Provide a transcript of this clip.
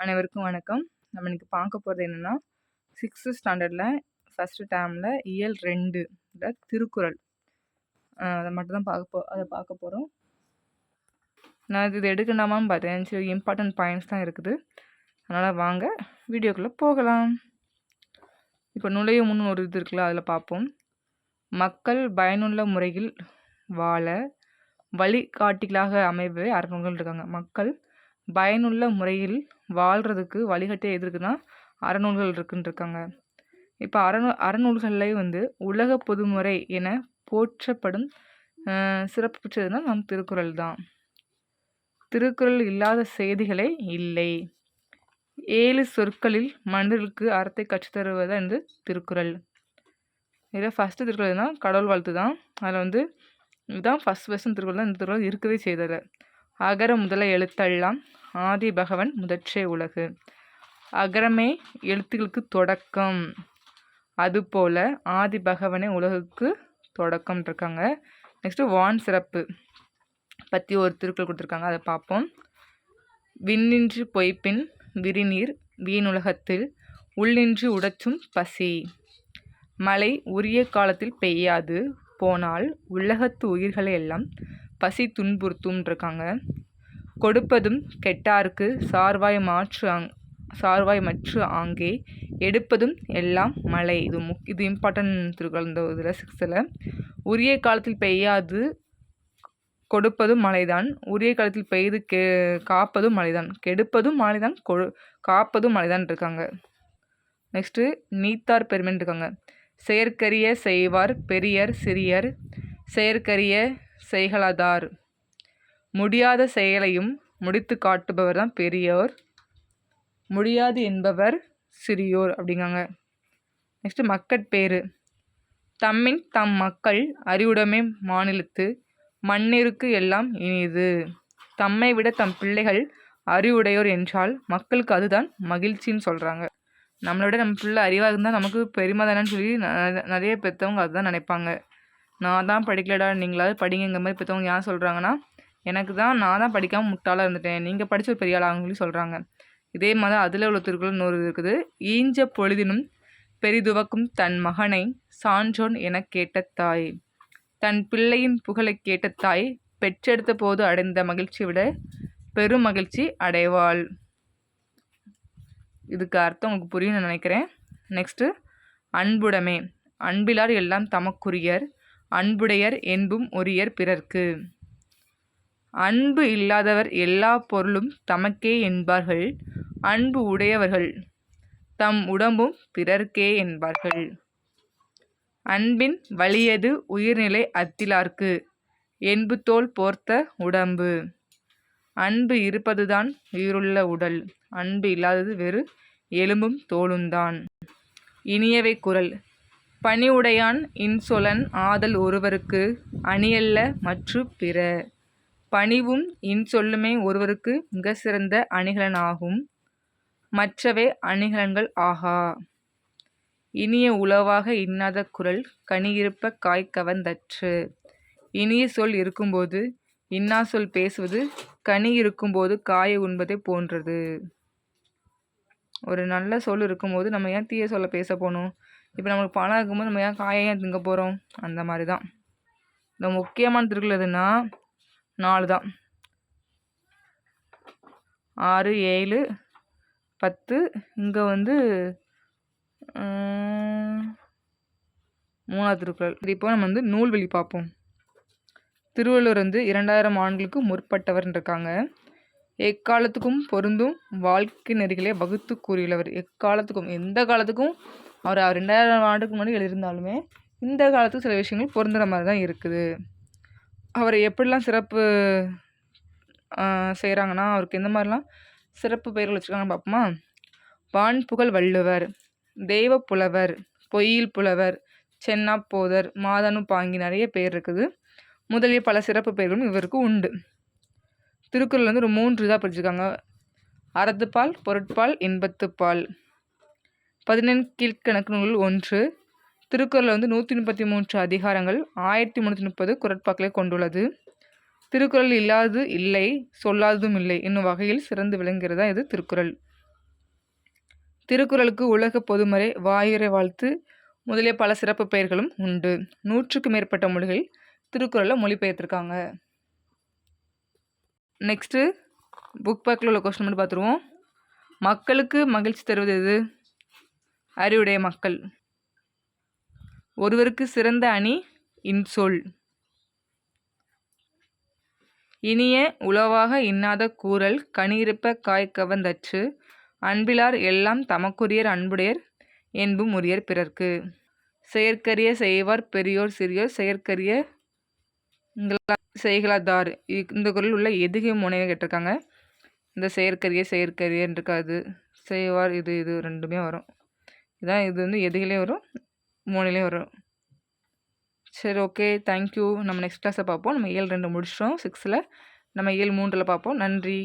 அனைவருக்கும் வணக்கம். நம்ம இன்னைக்கு பார்க்க போறது என்னன்னா, 6th ஸ்டாண்டர்ட்ல ஃபர்ஸ்ட் டேர்ம்ல இயல் 2 திருக்குறள். அத மட்டும் தான் பார்க்க போறோம். நான் இது எடுக்கண்டாமான்னு பார்த்தேன். சரி, இம்பார்ட்டன்ட் பாயிண்ட்ஸ் தான் இருக்குது. அதனால வாங்க வீடியோக்குள்ள போகலாம். இப்போ நுழையும் முன் ஒரு இது இருக்குல்ல, அதில் பார்ப்போம். மக்கள் பயனுள்ள முறையில் வாழ வழிகாட்டிகளாக அமைவே அறநூல்கள் இருக்காங்க. மக்கள் பயனுள்ள முறையில் வாழ்கிறதுக்கு வழிகாட்டி எது இருக்குன்னா அறநூல்கள் இருக்குன்னு இருக்காங்க. இப்போ அறநூல்களில் உலக பொதுமுறை என போற்றப்படும் சிறப்பு பெற்றதுன்னா நம் திருக்குறள் தான். திருக்குறள் இல்லாத செய்திகளே இல்லை. 7 சொற்களில் மனிதர்களுக்கு அறத்தை கற்றுத்தருவது திருக்குறள். இதில் ஃபஸ்ட்டு திருக்குறள்னா கடவுள் வாழ்த்து தான். அதில் இதுதான் ஃபஸ்ட் திருக்குறள் தான். இந்த திருக்குறள் இருக்கவே செய்தது. அகர முதல எழுத்தெல்லாம் ஆதி பகவன் முதற்றே உலகு. அகரமே எழுத்துக்களுக்கு தொடக்கம், அதுபோல் ஆதி பகவனே உலகுக்கு தொடக்கம் இருக்காங்க. நெக்ஸ்ட்டு வான் சிறப்பு பற்றி ஒரு திருக்குறள் கொடுத்துருக்காங்க, அதை பார்ப்போம். விண்ணின்று பொய்ப்பின் விரிநீர் வீணுலகத்தில் உள்ளின்று உடச்சும் பசி. மழை உரிய காலத்தில் பெய்யாது போனால் உலகத்து உயிர்களை எல்லாம் பசி துன்புறுத்தும் இருக்காங்க. கொடுப்பதும் கெட்டார்க்கு சார்வாய் மற்ற ஆங்கே எடுப்பதும் எல்லாம் மழை. இது இம்பார்ட்டன்ட் திருக்குறள். இந்த இதில் 6th உரிய காலத்தில் பெய்யாது கொடுப்பதும் மழைதான், உரிய காலத்தில் பெய்து காப்பதும் மழைதான், கெடுப்பதும் மழைதான், காப்பதும் மழைதான் இருக்காங்க. நெக்ஸ்ட்டு நீத்தார் பெருமைன்னு இருக்காங்க. செயற்கரிய செய்வார் பெரியர் சிறியர், செயற்கரிய செய்கலாதார். முடியாத செயலையும் முடித்து காட்டுபவர் தான் பெரியோர், முடியாது என்பவர் சிறியோர் அப்படிங்காங்க. நெக்ஸ்ட்டு மக்கட்பேறு. தம்மின் தம் மக்கள் அறிவுடைமை மாநிலத்து மண்ணிற்கு எல்லாம் இனிது. தம்மை விட தம் பிள்ளைகள் அறிவுடையோர் என்றால் மக்களுக்கு அதுதான் மகிழ்ச்சின்னு சொல்கிறாங்க. நம்மளோட நம்ம பிள்ளை அறிவாக இருந்தால் நமக்கு பெருமை தானேன்னு சொல்லி நிறைய பெற்றவங்க அதுதான் நினைப்பாங்க. நான் தான் படிக்கலடா, நீங்களாவது படிங்கிற மாதிரி பெற்றவங்க ஏன் சொல்கிறாங்கன்னா, நான் தான் படிக்காமல் முட்டாளாக இருந்துட்டேன், நீங்கள் படித்த ஒரு பெரிய ஆளாக சொல்லி சொல்கிறாங்க. இதே மாதிரி அதில் உள்ள திருக்குறள் இன்னொரு இருக்குது. ஈஞ்ச பொழுதினும் பெரிதுவக்கும் தன் மகனை சான்றோன் என கேட்ட தாய். தன் பிள்ளையின் புகழை கேட்ட தாய் பெற்றெடுத்த போது அடைந்த மகிழ்ச்சியை விட பெரும் மகிழ்ச்சி அடைவாள். இதுக்கு அர்த்தம் உங்களுக்கு புரியும்னு நினைக்கிறேன். நெக்ஸ்ட்டு அன்புடைமை. அன்பிலார் எல்லாம் தமக்குரியர், அன்புடையர் என்பும் உரியர் பிறர்க்கு. அன்பு இல்லாதவர் எல்லா பொருளும் தமக்கே என்பார்கள், அன்பு உடையவர்கள் தம் உடம்பும் பிறர்க்கே என்பார்கள். அன்பின் வலியது உயிர்நிலை அத்திலார்க்கு, என்பு தோல் போர்த்த உடம்பு. அன்பு இருப்பதுதான் உயிருள்ள உடல், அன்பு இல்லாதது வெறு எலும்பும் தோளும்தான். இனியவை குறள். பணிவுடையான் இன்சொலன் ஆதல் ஒருவருக்கு அணியல்ல மற்று பிற. பணிவும் இன்சொல்லுமே ஒருவருக்கு மிக சிறந்த அணிகலன் ஆகும், மற்றவை அணிகலன்கள் ஆகா. இனிய உளவாக இன்னாத குறள் கனியிருப்ப காய்கவர்ந்தற்று. இனிய சொல் இருக்கும்போது இன்னா சொல் பேசுவது கனி இருக்கும்போது காயை உண்பதை போன்றது. ஒரு நல்ல சொல் இருக்கும்போது நம்ம ஏன் தீய சொல்ல பேச போகணும்? இப்போ நம்மளுக்கு பணம் இருக்கும்போது நம்ம ஏன் காயை ஏன் திங்க போகிறோம்? அந்த மாதிரி தான். இந்த முக்கியமான திருக்குறள் எதுன்னா 4 தான். 6, 7, 10. இங்கே 3வது திருக்குறள். இப்போ நம்ம நூல்வழி பார்ப்போம். திருவள்ளுவர் 2000 ஆண்டுகளுக்கு முற்பட்டவர்னு இருக்காங்க. எக்காலத்துக்கும் பொருந்தும் வாழ்க்கை நெறிகளை வகுத்து கூறியுள்ளவர். எக்காலத்துக்கும், எந்த காலத்துக்கும் அவர் 2000 ஆண்டுக்கு முன்னாடி எழுதியிருந்தாலுமே இந்த காலத்துக்கு சில விஷயங்கள் பொருந்துகிற மாதிரி தான் இருக்குது. அவரை எப்படிலாம் சிறப்பு செய்கிறாங்கன்னா, அவருக்கு எந்த மாதிரிலாம் சிறப்பு பெயர்கள் வச்சுருக்காங்கன்னு பார்ப்போமா? வான் புகழ் வள்ளுவர், தெய்வ புலவர், பொய்யில் புலவர், சென்னா போதர், மாதனு பாங்கி, நிறைய பேர் இருக்குது. முதலிய பல சிறப்பு பெயர்களும் இவருக்கு உண்டு. திருக்குறள் ஒரு 3 இதாக படிச்சிருக்காங்க. அறத்துப்பால், பொருட்பால், இன்பத்துப்பால். 14 கீழ்கணக்கு நூல் 1. திருக்குறள் 133 அதிகாரங்கள், 1330 குறட்பாக்களை கொண்டுள்ளது. திருக்குறள் இல்லாதது இல்லை, சொல்லாததும் இல்லை என்னும் வகையில் சிறந்து விளங்குகிறதா இது திருக்குறள். திருக்குறளுக்கு உலக பொதுமறை, வாயுரை வாழ்த்து முதலிய பல சிறப்பு பெயர்களும் உண்டு. 100க்கும் மேற்பட்ட மொழிகளில் திருக்குறளை மொழிபெயர்த்திருக்காங்க. நெக்ஸ்ட்டு புக் பேக்கில் உள்ள கொஸ்டின் மட்டும் பார்த்துருவோம். மக்களுக்கு மகிழ்ச்சி தருவது எது? அறிவுடைய மக்கள். ஒருவருக்கு சிறந்த அணி இன்சொல். இனிய உளவாக இன்னாத கூறல் கனியிருப்ப காய்கவர்ந்தற்று அன்பிலார் எல்லாம் தமக்குரியர் அன்புடையர் என்பும் உரியர் பிறர்க்கு. செயற்கரிய செய்வார் பெரியோர் சிறியோர் செயற்கரிய செய்கலாதார். இந்த குறள் உள்ள எதுகை முனையை கேட்டிருக்காங்க. இந்த செயற்கரிய இருக்காது, செய்வார் இது ரெண்டுமே வரும். இதான் இது வந்து எதுகிலே வரும், மூணையிலே வரும். சரி, ஓகே, தேங்க்யூ. நம்ம நெக்ஸ்ட் கிளாஸை பார்ப்போம். நம்ம இயல் 2 முடிச்சிட்டோம் 6ல். நம்ம இயல் 3ல் பார்ப்போம். நன்றி.